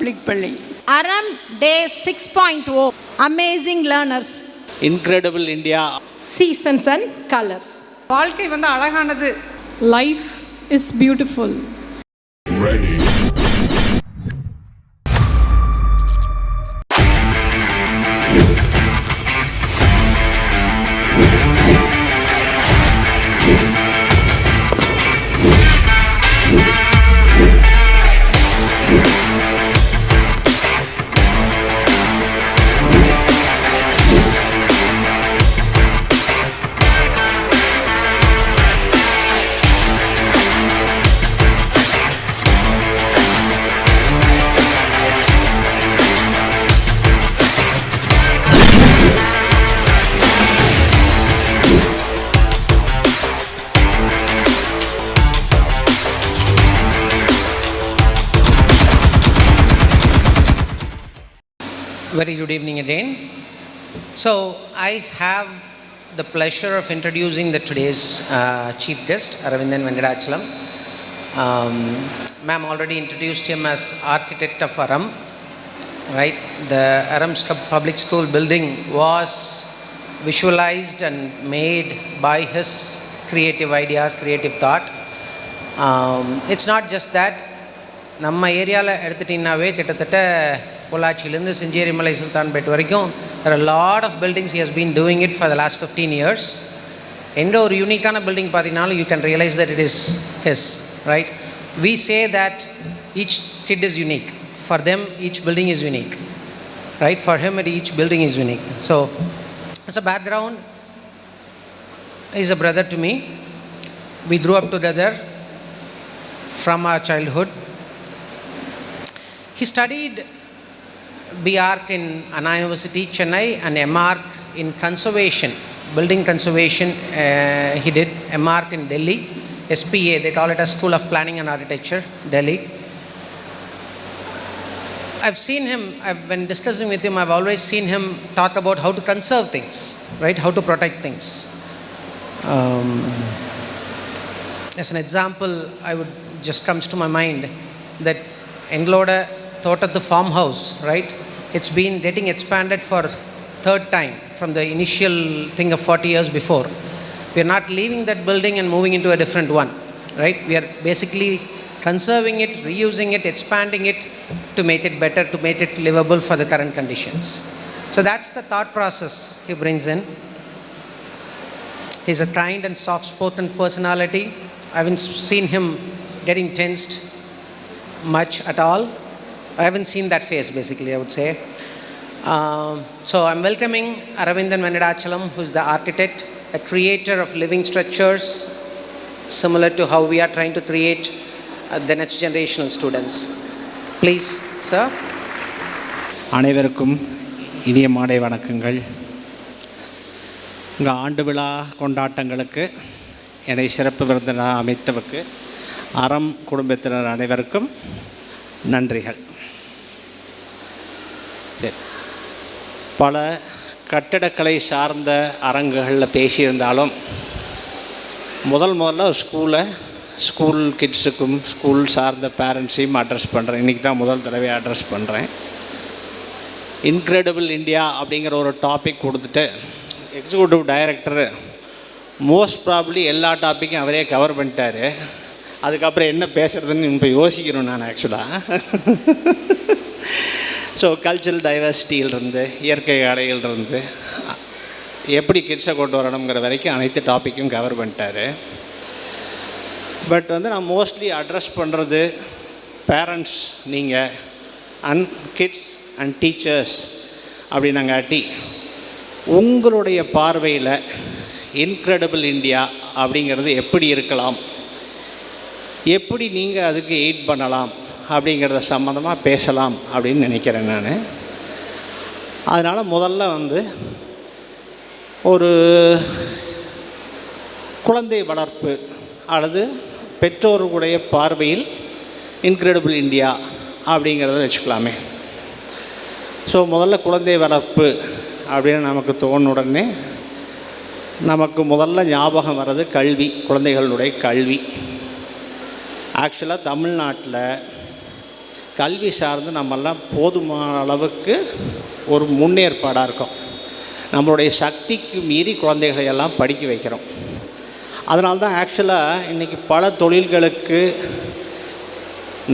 Public பள்ளி. அறம் டே 6.0 amazing learners. Incredible India seasons and colours. வாழ்க்கை அழகானது. Life is beautiful. Ready. Very good evening again. So I have the pleasure of introducing today's chief guest, Aravindan Venkatachalam. Ma'am already introduced him as architect of Aram, right? The Aram Public School building was visualized and made by his creative ideas, creative thought. It's not just that. நம்ம ஏரியாவில் எடுத்துட்டிங்கனாவே கிட்டத்தட்ட பொள்ளாச்சியிலேருந்து செஞ்சேரிமலை சுல்தான்பேட் வரைக்கும் there are a lot of buildings he has been doing it for the last 15 years. எங்கே ஒரு யூனிக்கான building பார்த்தீங்கனாலும் you can realize that it is his, right? We say that each kid is unique. For them, each building is unique, right? For him, each building is unique. So, as a background, he's a brother to me. We grew up together from our childhood. He studied B.Arch in Anna University, Chennai, and M.Arch in conservation, building conservation. He did M.Arch in Delhi, SPA, they call it as School of Planning and Architecture, Delhi. I've seen him, when discussing with him, I've always seen him talk about how to conserve things, right? How to protect things. As an example, just comes to my mind that Engloda thought of the farmhouse, right? It's been getting expanded for third time from the initial thing of 40 years before. We are not leaving that building and moving into a different one, right? We are basically conserving it, reusing it, expanding it to make it better, to make it livable for the current conditions. So that's the thought process he brings in. He's a kind and soft-spoken personality. I haven't seen him getting tensed much at all. I haven't seen that face, basically, I would say. So I'm welcoming Aravindan Venkatachalam, who is the architect, a creator of living structures, similar to how we are trying to create the next generational students. Please, sir. அனைவருக்கும் இனிய மாலை வணக்கங்கள். உங்கள் ஆண்டு விழா கொண்டாட்டங்களுக்கு என்னை சிறப்பு விருந்தினர் அமைத்தவருக்கு அறம் குடும்பத்தினர் அனைவருக்கும் நன்றிகள். பல கட்டிடக்கலை சார்ந்த அரங்குகளில் பேசியிருந்தாலும் முதல்ல ஸ்கூல் கிட்ஸுக்கும் ஸ்கூல் சார்ந்த பேரண்ட்ஸையும் அட்ரஸ் பண்ணுறேன். இன்றைக்கி தான் முதல் தடவை அட்ரஸ் பண்ணுறேன். இன்க்ரெடிபிள் இந்தியா அப்படிங்கிற ஒரு டாபிக் கொடுத்துட்டு எக்ஸிக்யூட்டிவ் டைரக்டரு மோஸ்ட் ப்ராபப்ளி எல்லா டாப்பிக்கும் அவரே கவர் பண்ணிட்டார். அதுக்கப்புறம் என்ன பேசுகிறதுன்னு இப்போ யோசிக்கிறோம் நான் ஆக்சுவலாக. ஸோ கல்ச்சரல் டைவர்சிட்டியிலிருந்து இயற்கை அலையிலிருந்து எப்படி கிட்ஸை கொண்டு வரணுங்கிற வரைக்கும் அனைத்து டாப்பிக்கும் கவர் பண்ணிட்டார். பட் நான் மோஸ்ட்லி அட்ரஸ் பண்ணுறது பேரண்ட்ஸ், நீங்கள் அண்ட் கிட்ஸ் அண்ட் டீச்சர்ஸ் அப்படின்னாங்காட்டி உங்களுடைய பார்வையில் இன்க்ரெடிபிள் இந்தியா அப்படிங்கிறது எப்படி இருக்கலாம், எப்படி நீங்கள் அதுக்கு எய்ட் பண்ணலாம் அப்படிங்கிறத சம்மந்தமாக பேசலாம் அப்படின்னு நினைக்கிறேன் நான். அதனால் முதல்ல ஒரு குழந்தை வளர்ப்பு அல்லது பெற்றோர்களுடைய பார்வையில் இன்க்ரெடிபிள் இந்தியா அப்படிங்கிறத வச்சுக்கலாமே. ஸோ முதல்ல குழந்தை வளர்ப்பு அப்படின்னு நமக்கு தோணுன உடனே நமக்கு முதல்ல ஞாபகம் வர்றது கல்வி, குழந்தைகளுடைய கல்வி. ஆக்சுவலாக தமிழ்நாட்டில் கல்வி சார்ந்து நம்மெல்லாம் போதுமான அளவுக்கு ஒரு முன்னேற்பாடாக இருக்கும். நம்மளுடைய சக்திக்கு மீறி குழந்தைகளை எல்லாம் படிக்க வைக்கிறோம். அதனால தான் ஆக்சுவலாக இன்றைக்கி பல தொழில்களுக்கு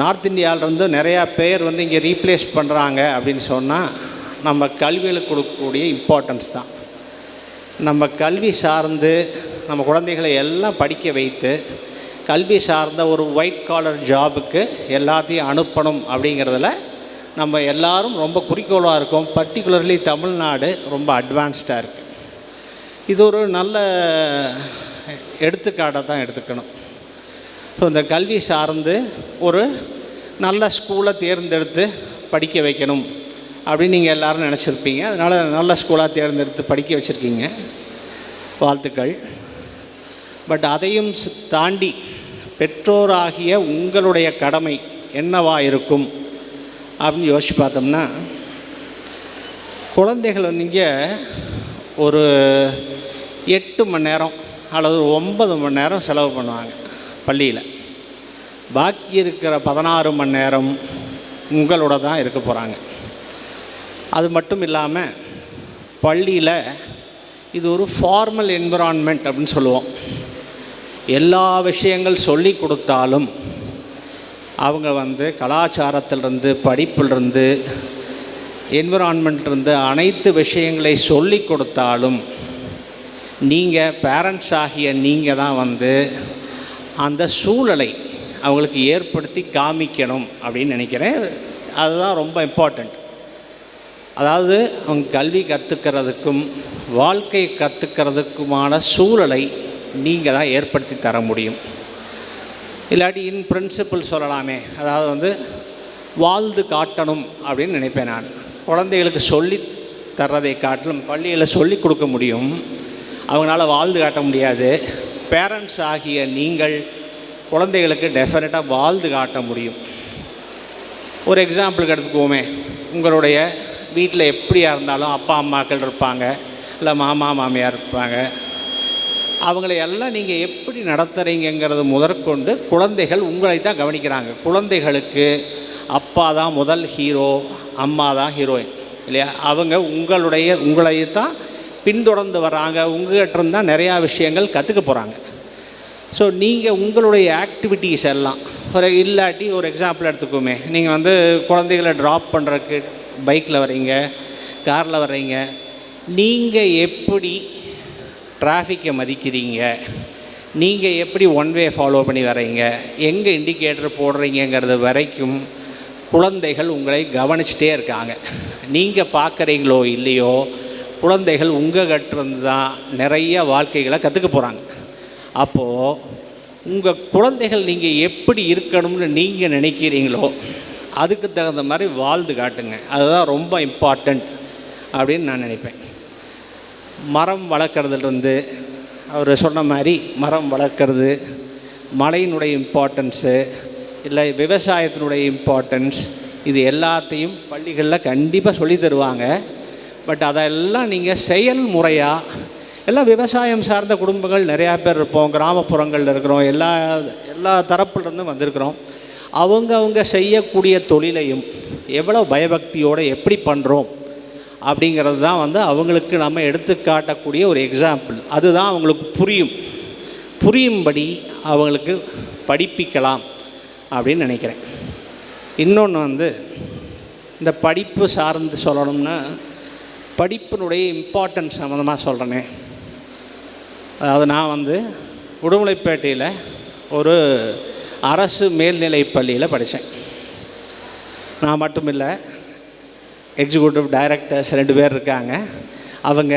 நார்த் இந்தியாவிலேருந்து நிறையா பேர் வந்து இங்கே ரீப்ளேஸ் பண்ணுறாங்க அப்படின்னு சொன்னால் நம்ம கல்வியில் கொடுக்கக்கூடிய இம்பார்ட்டன்ஸ் தான். நம்ம கல்வி சார்ந்து நம்ம குழந்தைகளை எல்லாம் படிக்க வைத்து கல்வி சார்ந்த ஒரு ஒயிட் காலர் ஜாபுக்கு எல்லாத்தையும் அனுப்பணும் அப்படிங்கிறதுல நம்ம எல்லாரும் ரொம்ப குறிக்கோளாக இருக்கோம். பர்டிகுலர்லி தமிழ்நாடு ரொம்ப அட்வான்ஸ்டாக இருக்குது. இது ஒரு நல்ல எடுத்துக்காட்டாக தான் எடுத்துக்கணும். ஸோ இந்த கல்வி சார்ந்து ஒரு நல்ல ஸ்கூலை தேர்ந்தெடுத்து படிக்க வைக்கணும் அப்படின்னு நீங்கள் எல்லோரும் நினச்சிருப்பீங்க. அதனால் நல்ல ஸ்கூலாக தேர்ந்தெடுத்து படிக்க வச்சுருக்கீங்க, வாழ்த்துக்கள். பட் அதையும் தாண்டி பெற்றோராகிய உங்களுடைய கடமை என்னவா இருக்கும் அப்படின்னு யோசிச்சு பார்த்தோம்னா, குழந்தைகள் வந்து இங்கே ஒரு 8 மணி நேரம் அல்லது 9 மணி நேரம் செலவு பண்ணுவாங்க பள்ளியில். பாக்கி இருக்கிற 16 மணி நேரம் உங்களோட தான் இருக்க போகிறாங்க. அது மட்டும் இல்லாமல் பள்ளியில் இது ஒரு ஃபார்மல் என்விரான்மெண்ட் அப்படின்னு சொல்லுவோம். எல்லா விஷயங்கள் சொல்லி கொடுத்தாலும் அவங்க வந்து கலாச்சாரத்திலிருந்து, படிப்பிலிருந்து, என்விரான்மெண்ட்லேருந்து அனைத்து விஷயங்களை சொல்லி கொடுத்தாலும் நீங்கள் பேரண்ட்ஸ் ஆகிய நீங்கள் தான் வந்து அந்த சூழலை அவங்களுக்கு ஏற்படுத்தி காமிக்கணும் அப்படின்னு நினைக்கிறேன். அதுதான் ரொம்ப இம்பார்ட்டண்ட். அதாவது அவங்க கல்வி கற்றுக்கிறதுக்கும் வாழ்க்கை கற்றுக்கிறதுக்குமான சூழலை நீங்கள் தான் ஏற்படுத்தி தர முடியும். இல்லாட்டி இன் பிரின்சிபிள் சொல்லலாமே, அதாவது வந்து வாழ்ந்து காட்டணும் அப்படின்னு நினைப்பேன் நான். குழந்தைகளுக்கு சொல்லி தர்றதை காட்டிலும் பள்ளியில் சொல்லி கொடுக்க முடியும், அவங்களால வாழ்ந்து காட்ட முடியாது. பேரண்ட்ஸ் ஆகிய நீங்கள் குழந்தைகளுக்கு டெஃபினட்டாக வாழ்ந்து காட்ட முடியும். ஒரு எக்ஸாம்பிளுக்கு எடுத்துக்குவோமே, உங்களுடைய வீட்டில் எப்படியா இருந்தாலும் அப்பா அம்மாக்கள் இருப்பாங்க, இல்லை மாமா மாமியார் இருப்பாங்க. அவங்களை எல்லாம் நீங்கள் எப்படி நடத்துகிறீங்கிறது முதற்கொண்டு குழந்தைகள் உங்களை தான் கவனிக்கிறாங்க. குழந்தைகளுக்கு அப்பா தான் முதல் ஹீரோ, அம்மா தான் ஹீரோயின் இல்லையா? அவங்க உங்களை தான் பின்தொடர்ந்து வராங்க. உங்கள்கிட்ட இருந்தால் நிறையா விஷயங்கள் கற்றுக்க போகிறாங்க. ஸோ நீங்கள் உங்களுடைய ஆக்டிவிட்டீஸ் எல்லாம் இல்லாட்டி ஒரு எக்ஸாம்பிள் எடுத்துக்கோமே, நீங்கள் வந்து குழந்தைகளை ட்ராப் பண்ணுறதுக்கு பைக்கில் வர்றீங்க, காரில் வர்றீங்க, நீங்கள் எப்படி டிராஃபிக்கை மதிக்கிறீங்க, நீங்கள் எப்படி ஒன் வே ஃபாலோ பண்ணி வர்றீங்க, எங்கே இண்டிகேட்டர் போடுறீங்கிறது வரைக்கும் குழந்தைகள் உங்களை கவனிச்சிட்டே இருக்காங்க. நீங்கள் பார்க்குறீங்களோ இல்லையோ, குழந்தைகள் உங்கள்கிட்டருந்து தான் நிறைய வாழ்க்கைகளை கற்றுக்க போகிறாங்க. அப்போது உங்கள் குழந்தைகள் நீங்கள் எப்படி இருக்கணும்னு நீங்கள் நினைக்கிறீங்களோ அதுக்கு தகுந்த மாதிரி வாழ்ந்து காட்டுங்க. அதுதான் ரொம்ப இம்பார்ட்டண்ட் அப்படின்னு நான் நினைப்பேன். மரம் வளர்க்குறதுலேருந்து அவர் சொன்ன மாதிரி மரம் வளர்க்குறது, மழையினுடைய இம்பார்ட்டன்ஸு, இல்லை விவசாயத்தினுடைய இம்பார்ட்டன்ஸ், இது எல்லாத்தையும் பள்ளிகளில் கண்டிப்பாக சொல்லி தருவாங்க. பட் அதெல்லாம் நீங்கள் செயல்முறையாக, எல்லாம் விவசாயம் சார்ந்த குடும்பங்கள் நிறையா பேர் இருப்போம், கிராமப்புறங்களில் இருக்கிறோம், எல்லா தரப்புலேருந்தும் வந்திருக்கிறோம். அவங்க செய்யக்கூடிய தொழிலையும் எவ்வளோ பயபக்தியோடு எப்படி பண்ணுறோம் அப்படிங்கிறது தான் வந்து அவங்களுக்கு நம்ம எடுத்து காட்டக்கூடிய ஒரு எக்ஸாம்பிள். அதுதான் அவங்களுக்கு புரியும்படி அவங்களுக்கு படிப்பிக்கலாம் அப்படின்னு நினைக்கிறேன். இன்னொன்று வந்து இந்த படிப்பு சார்ந்து சொல்லணும்னா, படிப்பினுடைய இம்பார்ட்டன்ஸ் சம்மந்தமாக சொல்கிறேனே. அதாவது நான் வந்து உடுமலைப்பேட்டையில் ஒரு அரசு மேல்நிலைப் பள்ளியில் படித்தேன். நான் மட்டும் இல்லை, எக்ஸிக்யூட்டிவ் டைரக்டர்ஸ் 2 பேர் இருக்காங்க. அவங்க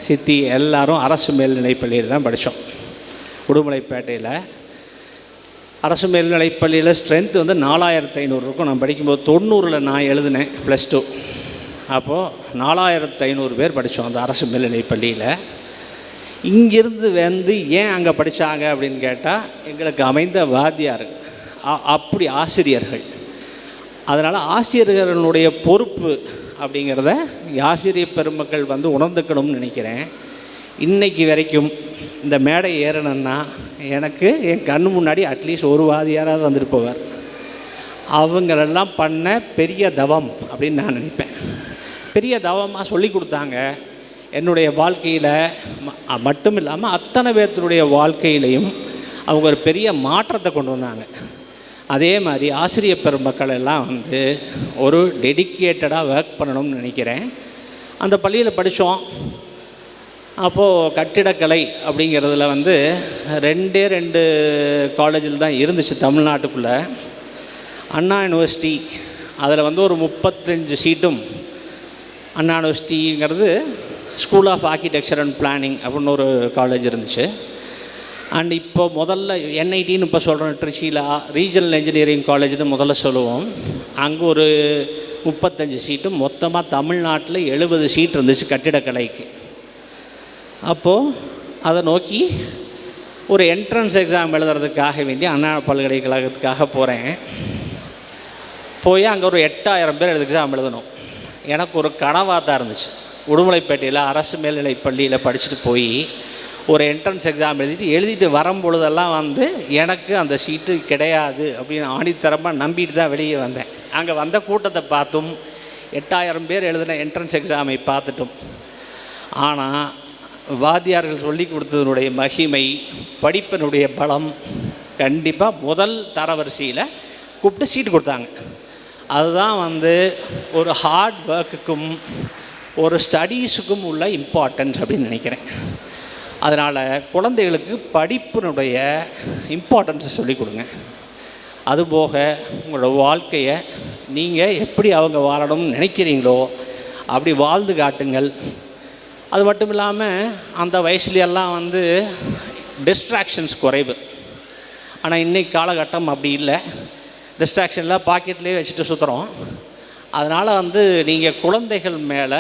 சித்தி எல்லோரும் அரசு மேல்நிலைப் பள்ளியில் தான் படித்தோம். உடுமலைப்பேட்டையில் அரசு மேல்நிலைப் பள்ளியில் ஸ்ட்ரென்த் வந்து 4500 இருக்கும். நான் படிக்கும்போது 90ல் நான் எழுதினேன் +2. அப்போது 4500 பேர் படித்தோம் அந்த அரசு மேல்நிலைப் பள்ளியில். இங்கிருந்து வந்து ஏன் அங்கே படித்தாங்க அப்படின்னு கேட்டால், எங்களுக்கு அமைந்த வாத்தியார் அப்படி ஆசிரியர்கள். அதனால் ஆசிரியர்களுடைய பொறுப்பு அப்படிங்கிறத ஆசிரியர் பெருமக்கள் வந்து உணர்ந்துக்கணும்னு நினைக்கிறேன். இன்றைக்கி வரைக்கும் இந்த மேடை ஏறணுன்னா எனக்கு என் கண்ணு முன்னாடி அட்லீஸ்ட் ஒரு வாதியாராவது வந்துட்டு போவார். அவங்களெல்லாம் பண்ண பெரிய தவம் அப்படின்னு நான் நினைப்பேன். பெரிய தவமாக சொல்லி கொடுத்தாங்க. என்னுடைய வாழ்க்கையில் மட்டும் இல்லாமல் அத்தனை பேர்த்தினுடைய வாழ்க்கையிலையும் அவங்க ஒரு பெரிய மாற்றத்தை கொண்டு வந்தாங்க. அதே மாதிரி ஆசிரியர் பெருமக்கள் எல்லாம் வந்து ஒரு டெடிக்கேட்டடாக ஒர்க் பண்ணணும்னு நினைக்கிறேன். அந்த பள்ளியில் படித்தோம். அப்போது கட்டிடக்கலை அப்படிங்கிறதுல வந்து 2 காலேஜில் தான் இருந்துச்சு தமிழ்நாட்டுக்குள்ளே. அண்ணா யூனிவர்சிட்டி அதில் வந்து ஒரு 35 சீட்டும், அண்ணா யூனிவர்சிட்டிங்கிறது school of architecture and planning அப்படின்னு ஒரு காலேஜ் இருந்துச்சு. அண்ட் இப்போ முதல்ல என்ஐடின்னு இப்போ சொல்கிறோம், ட்ரிச்சியில் ரீஜனல் இன்ஜினியரிங் காலேஜ்னு முதல்ல சொல்லுவோம். அங்கே ஒரு 35 சீட்டும், மொத்தமாக தமிழ்நாட்டில் 70 சீட் இருந்துச்சு கட்டிடக்கலைக்கு. அப்போது அதை நோக்கி ஒரு என்ட்ரன்ஸ் எக்ஸாம் எழுதுறதுக்காக வேண்டி அண்ணா பல்கலைக்கழகத்துக்காக போகிறேன். போய் அங்கே ஒரு 8000 பேர் எக்ஸாம் எழுதணும். எனக்கு ஒரு கனவாக தான் இருந்துச்சு. உடுமலைப்பேட்டையில் அரசு மேல்நிலைப் பள்ளியில் படிச்சுட்டு போய் ஒரு என்ட்ரன்ஸ் எக்ஸாம் எழுதிட்டு வரும்பொழுதெல்லாம் வந்து எனக்கு அந்த சீட்டு கிடையாது அப்படின்னு ஆணித்தரமாக நம்பிட்டு தான் வெளியே வந்தேன். அங்கே வந்த கூட்டத்தை பார்த்தும் 8000 பேர் எழுதின என்ட்ரன்ஸ் எக்ஸாமை பார்த்துட்டும், ஆனால் வாத்தியார்கள் சொல்லி கொடுத்ததனுடைய மகிமை, படிப்பினுடைய பலம், கண்டிப்பாக முதல் தரவரிசையில் கூப்பிட்டு சீட்டு கொடுத்தாங்க. அதுதான் வந்து ஒரு ஹார்ட் ஒர்க்குக்கும் ஒரு ஸ்டடீஸுக்கும் உள்ள இம்பார்ட்டன்ஸ் அப்படின்னு நினைக்கிறேன். அதனால் குழந்தைகளுக்கு படிப்பினுடைய இம்பார்ட்டன்ஸை சொல்லிக் கொடுங்க. அதுபோக உங்களோட வாழ்க்கையை நீங்கள் எப்படி அவங்க வாழணும்னு நினைக்கிறீங்களோ அப்படி வாழ்ந்து காட்டுங்கள். அது மட்டும் இல்லாமல் அந்த வயசுலையெல்லாம் வந்து டிஸ்ட்ராக்ஷன்ஸ் குறைவு. ஆனால் இன்றைக்கி காலகட்டம் அப்படி இல்லை. டிஸ்ட்ராக்ஷன்லாம் பாக்கெட்லேயே வச்சுட்டு சுற்றுறோம். அதனால் வந்து நீங்கள் குழந்தைகள் மேலே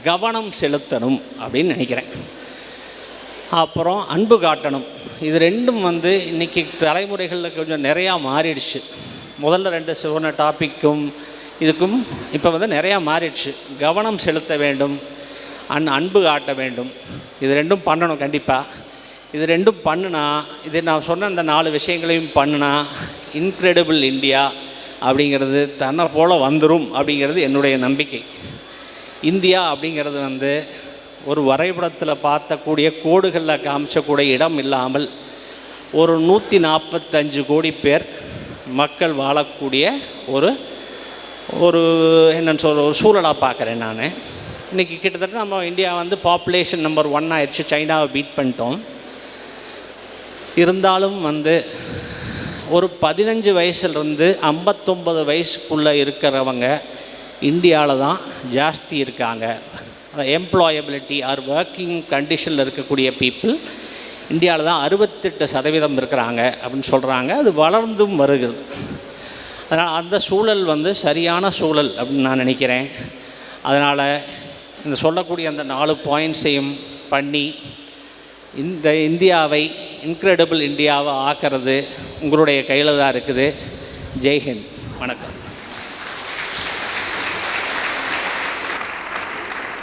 கவனம் செலுத்தணும் அப்படின்னு நினைக்கிறேன். அப்புறம் அன்பு காட்டணும். இது ரெண்டும் வந்து இன்றைக்கி தலைமுறைகளில் கொஞ்சம் நிறையா மாறிடுச்சு. முதல்ல 2 சொன்ன டாப்பிக்கும் இதுக்கும் இப்போ வந்து நிறையா மாறிடுச்சு. கவனம் செலுத்த வேண்டும், அன்பு காட்ட வேண்டும். இது ரெண்டும் பண்ணணும் கண்டிப்பாக. இது ரெண்டும் பண்ணுனா, இது நான் சொன்ன அந்த 4 விஷயங்களையும் பண்ணுனா இன்க்ரெடிபிள் இந்தியா அப்படிங்கிறது தன்னை போல் வந்துடும் அப்படிங்கிறது என்னுடைய நம்பிக்கை. இந்தியா அப்படிங்கிறது வந்து ஒரு வரைபடத்தில் பார்த்தக்கூடிய கோடுகளில் காமிச்சக்கூடிய இடம் இல்லாமல் ஒரு 145 கோடி பேர் மக்கள் வாழக்கூடிய ஒரு என்னென்னு சொல்கிற ஒரு சூழலாக பார்க்குறேன் நான். இன்றைக்கி கிட்டத்தட்ட நம்ம இந்தியா வந்து பாப்புலேஷன் நம்பர் 1 ஆயிடுச்சு, சைனாவை பீட் பண்ணிட்டோம். இருந்தாலும் வந்து ஒரு 15 வயசுலேருந்து 59 வயசுக்குள்ளே இருக்கிறவங்க இந்தியாவில் தான் ஜாஸ்தி இருக்காங்க. எம்ப்ளாயபிலிட்டி ஆர் ஒர்க்கிங் கண்டிஷனில் இருக்கக்கூடிய பீப்புள் இந்தியாவில் தான் 68% இருக்கிறாங்க அப்படின்னு சொல்கிறாங்க. அது வளர்ந்தும் வருகிறது. அதனால் அந்த சூழல் வந்து சரியான சூழல் அப்படின்னு நான் நினைக்கிறேன். அதனால் இந்த சொல்லக்கூடிய அந்த 4 பாயிண்ட்ஸையும் பண்ணி இந்த இந்தியாவை இன்க்ரெடிபிள் இந்தியாவை ஆக்கிறது உங்களுடைய கையில் தான் இருக்குது. ஜெய்ஹிந்த். வணக்கம்.